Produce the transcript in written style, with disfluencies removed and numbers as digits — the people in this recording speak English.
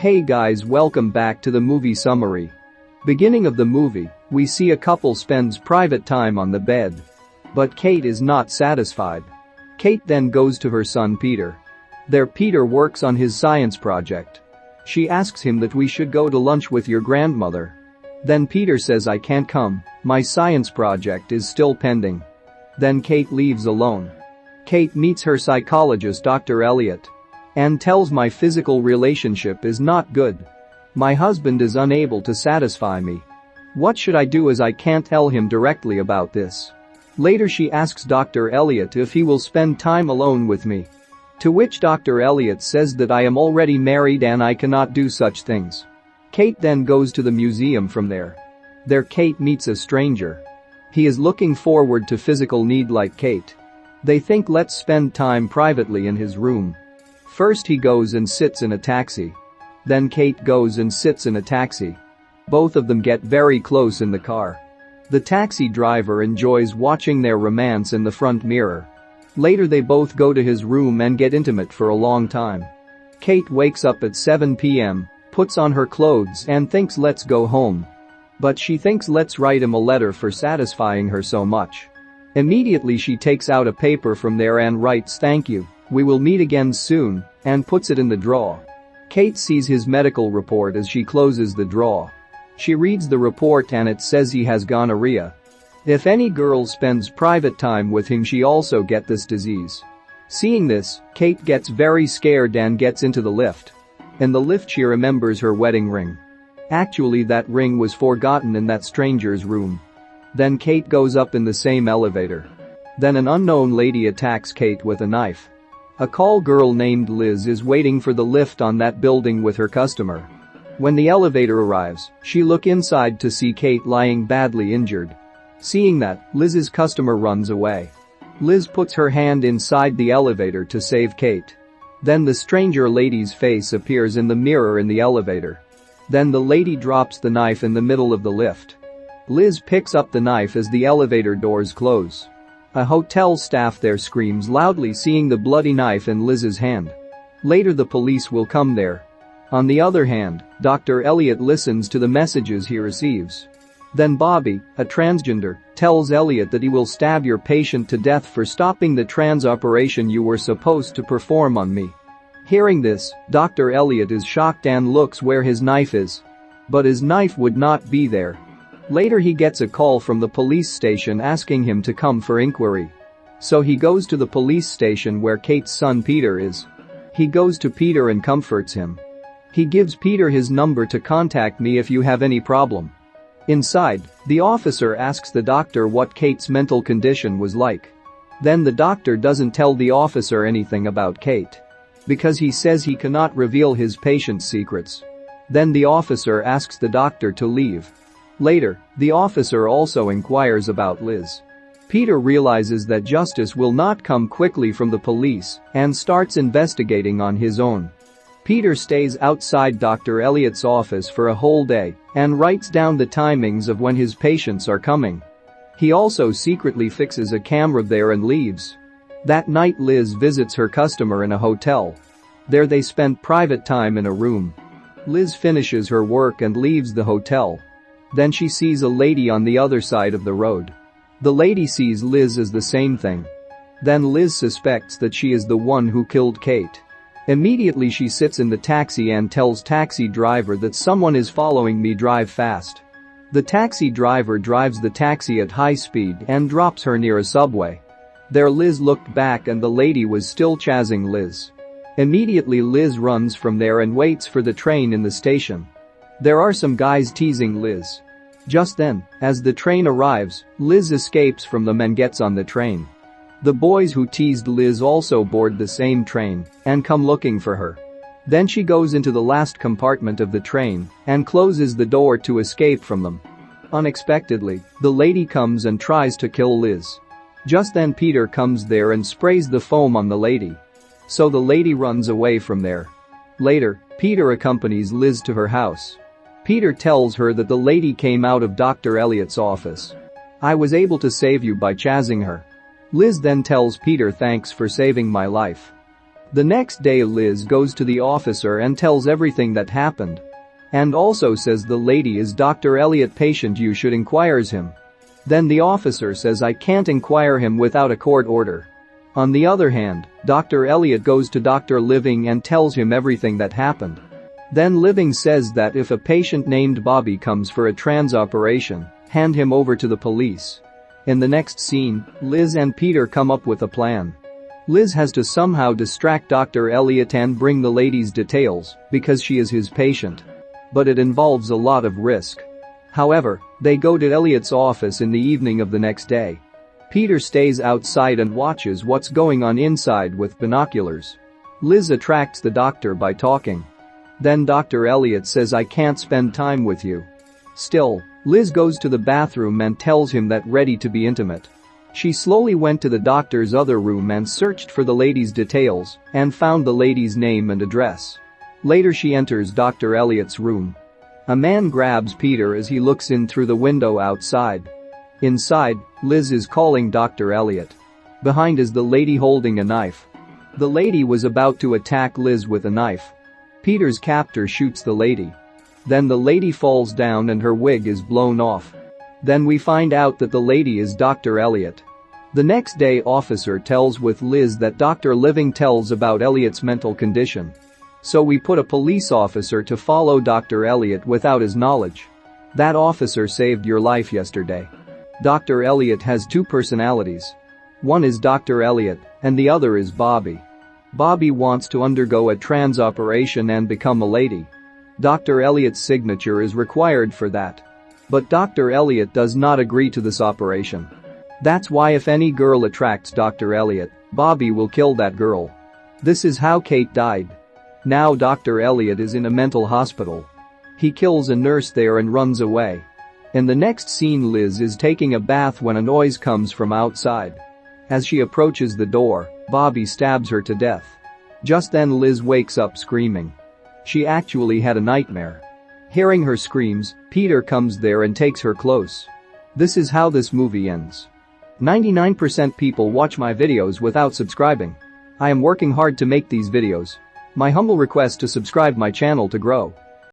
Hey guys, welcome back to the movie summary. Beginning of the movie, we see a couple spends private time on the bed. But Kate is not satisfied. Kate then goes to her son Peter. There Peter works on his science project. She asks him that we should go to lunch with your grandmother. Then Peter says I can't come, my science project is still pending. Then Kate leaves alone. Kate meets her psychologist Dr. Elliot. And tells my physical relationship is not good. My husband is unable to satisfy me. What should I do as I can't tell him directly about this? Later she asks Dr. Elliot if he will spend time alone with me. To which Dr. Elliot says that I am already married and I cannot do such things. Kate then goes to the museum from there. There Kate meets a stranger. He is looking forward to physical need like Kate. They think let's spend time privately in his room. First he goes and sits in a taxi. Then Kate goes and sits in a taxi. Both of them get very close in the car. The taxi driver enjoys watching their romance in the front mirror. Later they both go to his room and get intimate for a long time. Kate wakes up at 7 p.m., puts on her clothes and thinks let's go home. But she thinks let's write him a letter for satisfying her so much. Immediately she takes out a paper from there and writes thank you, we will meet again soon, and puts it in the drawer. Kate sees his medical report as she closes the drawer. She reads the report and it says he has gonorrhea. If any girl spends private time with him she also get this disease. Seeing this, Kate gets very scared and gets into the lift. In the lift she remembers her wedding ring. Actually that ring was forgotten in that stranger's room. Then Kate goes up in the same elevator. Then an unknown lady attacks Kate with a knife. A call girl named Liz is waiting for the lift on that building with her customer. When the elevator arrives, she looks inside to see Kate lying badly injured. Seeing that, Liz's customer runs away. Liz puts her hand inside the elevator to save Kate. Then the stranger lady's face appears in the mirror in the elevator. Then the lady drops the knife in the middle of the lift. Liz picks up the knife as the elevator doors close. A hotel staff there screams loudly seeing the bloody knife in Liz's hand. Later the police will come there. On the other hand, Dr. Elliot listens to the messages he receives. Then Bobby, a transgender, tells Elliot that he will stab your patient to death for stopping the trans operation you were supposed to perform on me. Hearing this, Dr. Elliot is shocked and looks where his knife is. But his knife would not be there. Later he gets a call from the police station asking him to come for inquiry. So he goes to the police station where Kate's son Peter is. He goes to Peter and comforts him. He gives Peter his number to contact me if you have any problem. Inside, the officer asks the doctor what Kate's mental condition was like. Then the doctor doesn't tell the officer anything about Kate. Because he says he cannot reveal his patient's secrets. Then the officer asks the doctor to leave. Later, the officer also inquires about Liz. Peter realizes that justice will not come quickly from the police and starts investigating on his own. Peter stays outside Dr. Elliot's office for a whole day and writes down the timings of when his patients are coming. He also secretly fixes a camera there and leaves. That night Liz visits her customer in a hotel. There they spend private time in a room. Liz finishes her work and leaves the hotel. Then she sees a lady on the other side of the road. The lady sees Liz as the same thing. Then Liz suspects that she is the one who killed Kate. Immediately she sits in the taxi and tells taxi driver that someone is following me, drive fast. The taxi driver drives the taxi at high speed and drops her near a subway. There Liz looked back and the lady was still chasing Liz. Immediately Liz runs from there and waits for the train in the station. There are some guys teasing Liz. Just then, as the train arrives, Liz escapes from them and gets on the train. The boys who teased Liz also board the same train and come looking for her. Then she goes into the last compartment of the train and closes the door to escape from them. Unexpectedly, the lady comes and tries to kill Liz. Just then Peter comes there and sprays the foam on the lady. So the lady runs away from there. Later, Peter accompanies Liz to her house. Peter tells her that the lady came out of Dr. Elliot's office. I was able to save you by chasing her. Liz then tells Peter thanks for saving my life. The next day Liz goes to the officer and tells everything that happened. And also says the lady is Dr. Elliot patient, you should inquires him. Then the officer says I can't inquire him without a court order. On the other hand, Dr. Elliot goes to Dr. Living and tells him everything that happened. Then Living says that if a patient named Bobby comes for a trans operation, hand him over to the police. In the next scene, Liz and Peter come up with a plan. Liz has to somehow distract Dr. Elliot and bring the lady's details because she is his patient. But it involves a lot of risk. However, they go to Elliot's office in the evening of the next day. Peter stays outside and watches what's going on inside with binoculars. Liz attracts the doctor by talking. Then Dr. Elliot says I can't spend time with you. Still, Liz goes to the bathroom and tells him that ready to be intimate. She slowly went to the doctor's other room and searched for the lady's details and found the lady's name and address. Later she enters Dr. Elliot's room. A man grabs Peter as he looks in through the window outside. Inside, Liz is calling Dr. Elliot. Behind is the lady holding a knife. The lady was about to attack Liz with a knife. Peter's captor shoots the lady. Then the lady falls down and her wig is blown off. Then we find out that the lady is Dr. Elliot. The next day officer tells with Liz that Dr. Living tells about Elliot's mental condition. So we put a police officer to follow Dr. Elliot without his knowledge. That officer saved your life yesterday. Dr. Elliot has two personalities. One is Dr. Elliot and the other is Bobby. Bobby wants to undergo a trans operation and become a lady. Dr. Elliot's signature is required for that. But Dr. Elliot does not agree to this operation. That's why if any girl attracts Dr. Elliot, Bobby will kill that girl. This is how Kate died. Now Dr. Elliot is in a mental hospital. He kills a nurse there and runs away. In the next scene Liz is taking a bath when a noise comes from outside. As she approaches the door, Bobby stabs her to death. Just then Liz wakes up screaming. She actually had a nightmare. Hearing her screams, Peter comes there and takes her close. This is how this movie ends. 99% people watch my videos without subscribing. I am working hard to make these videos. My humble request to subscribe my channel to grow.